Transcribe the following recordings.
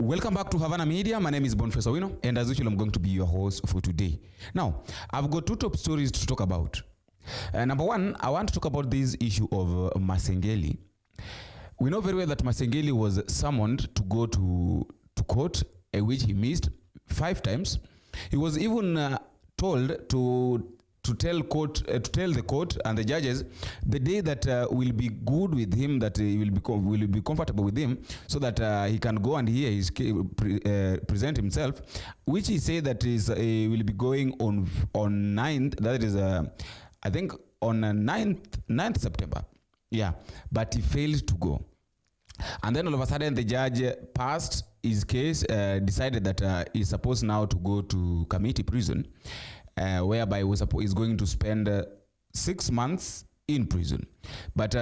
Welcome back to Havana Media. My name is Boniface Owino, and as usual, I'm going to be your host for today. Now, I've got two top stories to talk about. Number one, I want to talk about this issue of Masengeli. We know very well that Masengeli was summoned to go to court, which he missed 5 times. He was even told to tell the court and the judges the day that will be good with him, that he will be comfortable with him, so that he can go and hear his present himself, which he said that will be going on 9th. That is, I think on 9th September. Yeah, but he failed to go. And then all of a sudden, the judge passed his case, decided that he's supposed now to go to committee prison, whereby he's going to spend 6 months in prison. But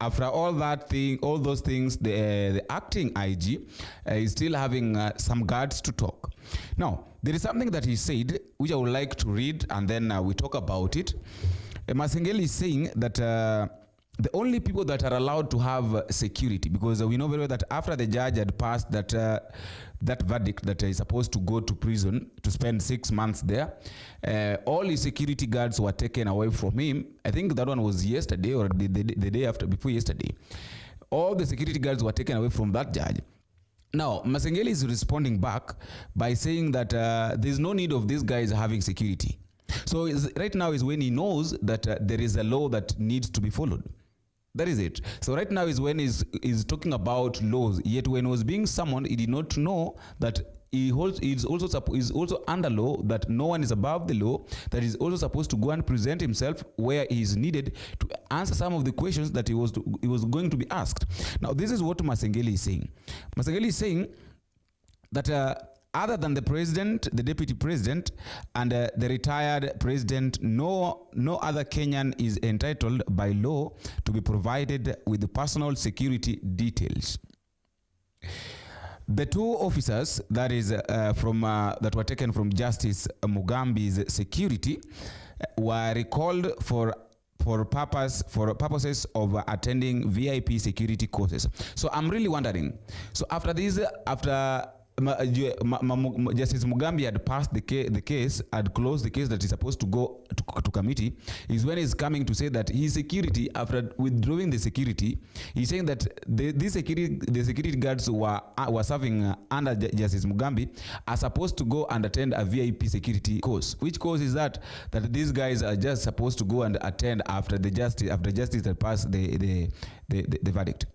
after all those things, the acting IG is still having some guards to talk. Now, there is something that he said, which I would like to read, and then we talk about it. Masengeli is saying that the only people that are allowed to have security, because we know very well that after the judge had passed that verdict that he's supposed to go to prison to spend 6 months there, all his security guards were taken away from him. I think that one was yesterday or the day after, before yesterday. All the security guards were taken away from that judge. Now, Masengeli is responding back by saying that there's no need of these guys having security. So right now is when he knows that there is a law that needs to be followed. That is it. So right now is when he's talking about laws. Yet when he was being summoned, he did not know that he is also under law, that no one is above the law, that he's also supposed to go and present himself where he is needed to answer some of the questions that he was going to be asked. Now, this is what Masengeli is saying. Masengeli is saying that other than the president, the deputy president, and the retired president, no other Kenyan is entitled by law to be provided with the personal security details. The 2 officers that were taken from Justice Mugambi's security were recalled for purposes of attending VIP security courses. So I'm really wondering. So after Justice Mugambi had passed the case, had closed the case that is supposed to go to committee, is when he's coming to say that his security, after withdrawing the security, he's saying that the security guards were serving under Justice Mugambi are supposed to go and attend a VIP security course. Which course is that these guys are just supposed to go and attend after justice had passed the verdict.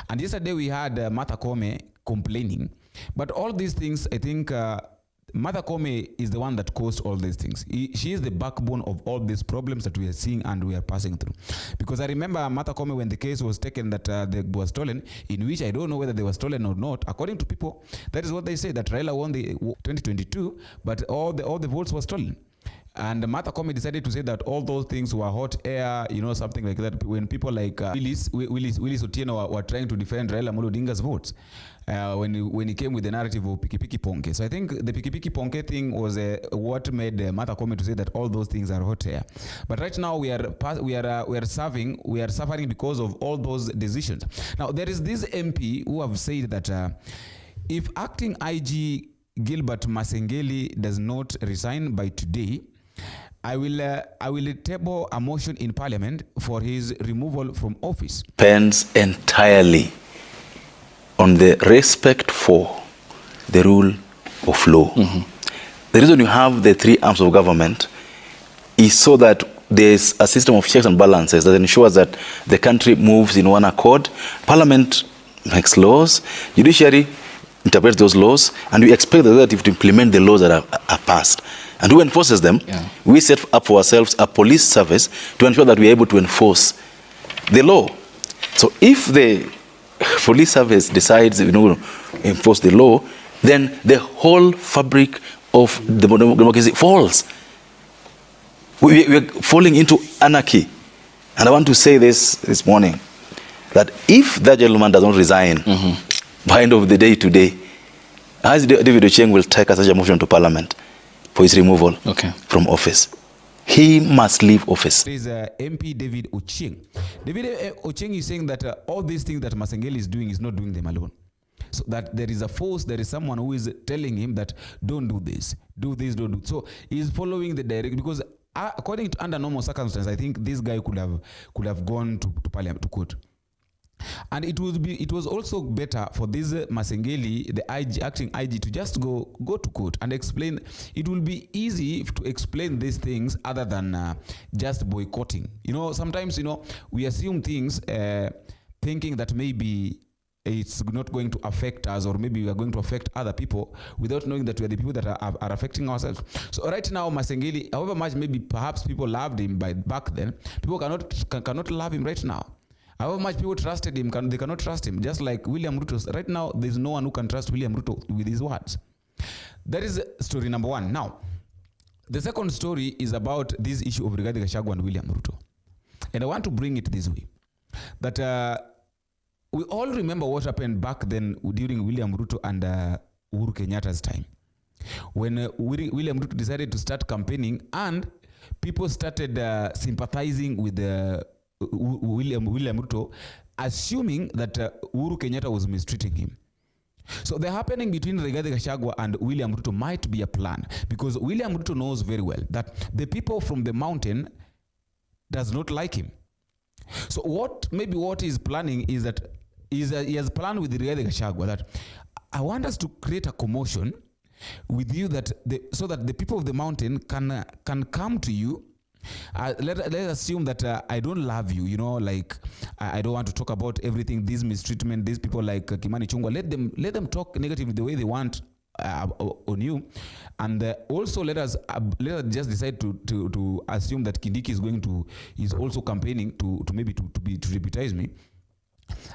And yesterday we had Koome complaining. But all these things, I think Koome is the one that caused all these things. She is the backbone of all these problems that we are seeing and we are passing through. Because I remember Koome, when the case was taken that they were stolen, in which I don't know whether they were stolen or not. According to people, that is what they say, that Raila won the 2022, but all the votes were stolen. And Koome decided to say that all those things were hot air, something like that, when people like Willis Otieno were trying to defend Raila Amolo Odinga's votes when he came with the narrative of Pikipiki Ponke. So I think the Pikipiki Ponke thing was what made Koome to say that all those things are hot air. But right now we are suffering because of all those decisions. Now there is this MP who have said that if acting IG Gilbert Masengeli does not resign by today, I will table a motion in Parliament for his removal from office. Depends entirely on the respect for the rule of law. Mm-hmm. The reason you have the 3 arms of government is so that there's a system of checks and balances that ensures that the country moves in one accord. Parliament makes laws, Judiciary interprets those laws, and we expect the executive to implement the laws that are passed. And who enforces them? Yeah. We set up for ourselves a police service to ensure that we are able to enforce the law. So if the police service decides to enforce the law, then the whole fabric of the democracy falls. We are falling into anarchy. And I want to say this morning, that if that gentleman does not resign, by the end of the day today, as David Ochieng will take such a motion to Parliament for his removal from office. He must leave office. There is MP David Ochieng. David Ochieng is saying that all these things that Masengeli is doing is not doing them alone. So that there is a force, there is someone who is telling him that don't do this, don't do. So he's following the direct, because according to under normal circumstances, I think this guy could have gone to parliament, to court. And it was also better for this Masengeli, the IG, acting IG, to just go to court and explain. It will be easy to explain these things other than just boycotting. Sometimes we assume things thinking that maybe it's not going to affect us, or maybe we are going to affect other people, without knowing that we are the people that are affecting ourselves. So right now, Masengeli, however much maybe perhaps people loved him back then, people cannot love him right now. However much people trusted him, they cannot trust him. Just like William Ruto. Right now, there's no one who can trust William Ruto with his words. That is story number one. Now, the second story is about this issue of Rigathi Gachagua and William Ruto. And I want to bring it this way. That we all remember what happened back then during William Ruto and Uhuru Kenyatta's time. When William Ruto decided to start campaigning, and people started sympathizing with William Ruto, assuming that Uhuru Kenyatta was mistreating him. So the happening between Rigathi Gachagua and William Ruto might be a plan, because William Ruto knows very well that the people from the mountain does not like him. So what he's planning is that he has planned with Rigathi Gachagua that I want us to create a commotion with you, so that the people of the mountain can come to you. Let's assume that I don't love you, like I don't want to talk about everything, this mistreatment, these people like Kimani Chungwa. Let them talk negatively the way they want on you, and also let us just decide to assume that Kindiki is also campaigning to deputize me,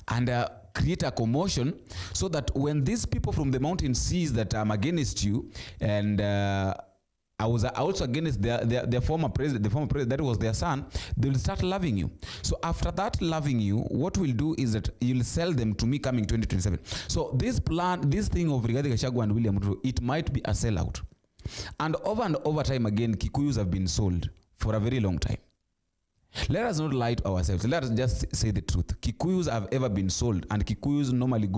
and create a commotion, so that when these people from the mountain sees that I'm against you, and I was also against their former president, that was their son, they will start loving you. So after that loving you, what we'll do is that you'll sell them to me coming 2027. So this thing of Rigathi Gachagua and William Ruto, it might be a sellout. And over time again, Kikuyus have been sold for a very long time. Let us not lie to ourselves. Let us just say the truth. Kikuyus have ever been sold, and Kikuyus normally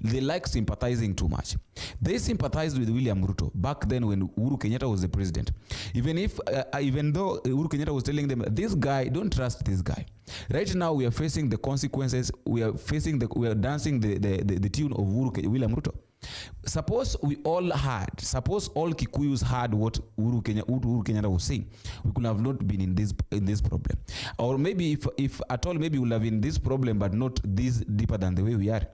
they like sympathizing too much. They sympathized with William Ruto back then when Uhuru Kenyatta was the president. Even though Uhuru Kenyatta was telling them, this guy, don't trust this guy. Right now we are facing the consequences. We are dancing the tune of William Ruto. Suppose all Kikuyus heard what Uhuru Kenyatta was saying, we could have not been in this problem. Or maybe if at all, maybe we'll have been in this problem, but not this deeper than the way we are.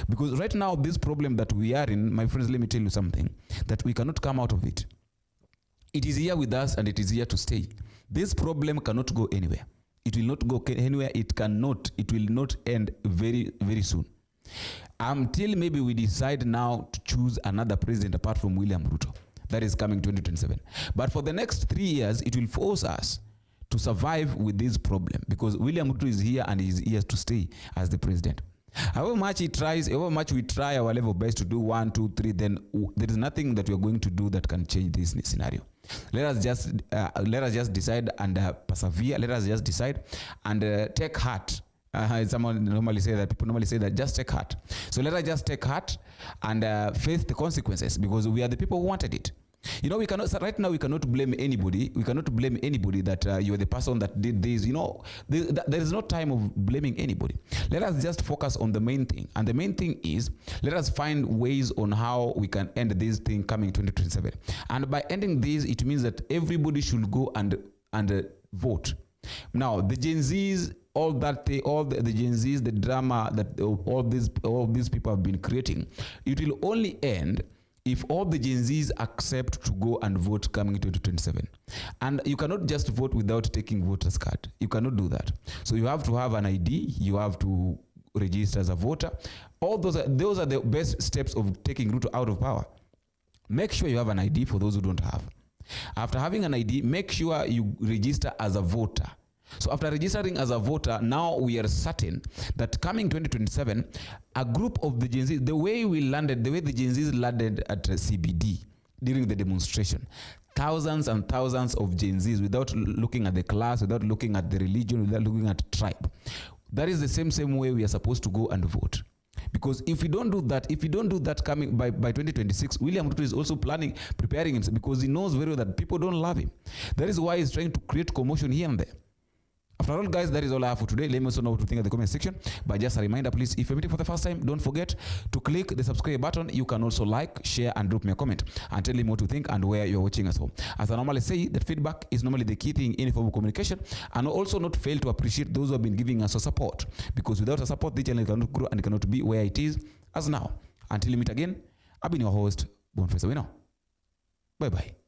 Because right now, this problem that we are in, my friends, let me tell you something, that we cannot come out of it. It is here with us, and it is here to stay. This problem cannot go anywhere. It will not go anywhere. It will not end very, very soon. Until maybe we decide now to choose another president apart from William Ruto. That is coming 2027. But for the next 3 years, it will force us to survive with this problem, because William Ruto is here, and he is here to stay as the president. However much we try our level best to do 1, 2, 3, then there is nothing that we are going to do that can change this scenario. Let us just decide and persevere. Let us just decide and take heart. People normally say that just take heart. So let us just take heart and face the consequences, because we are the people who wanted it. Right now we cannot blame anybody. We cannot blame anybody that you are the person that did this. There is no time of blaming anybody. Let us just focus on the main thing. And the main thing is, let us find ways on how we can end this thing coming 2027. And by ending this, it means that everybody should go and vote. Now, the Gen Zs, all the Gen Zs, the drama that all these people have been creating, it will only end if all the Gen Zs accept to go and vote coming 2027. And you cannot just vote without taking voters card. You cannot do that. So you have to have an ID. You have to register as a voter. All those are the best steps of taking Ruto out of power. Make sure you have an ID for those who don't have. After having an ID, make sure you register as a voter. So after registering as a voter, now we are certain that coming 2027, a group of the Gen Z, the way the Gen Zs landed at CBD during the demonstration, thousands and thousands of Gen Zs, without looking at the class, without looking at the religion, without looking at tribe. That is the same way we are supposed to go and vote. Because if we don't do that coming by 2026, William Ruto is also preparing himself, because he knows very well that people don't love him. That is why he's trying to create commotion here and there. After all, guys, that is all I have for today. Let me also know what you think in the comment section. But just a reminder, please, if you're meeting for the first time, don't forget to click the subscribe button. You can also like, share, and drop me a comment and tell me what you think and where you're watching us from. As I normally say, that feedback is normally the key thing in form of communication, and also not fail to appreciate those who have been giving us a support, because without a support, the channel cannot grow and cannot be where it is as now. Until we meet again, I've been your host, Boniface Owino. Bye-bye.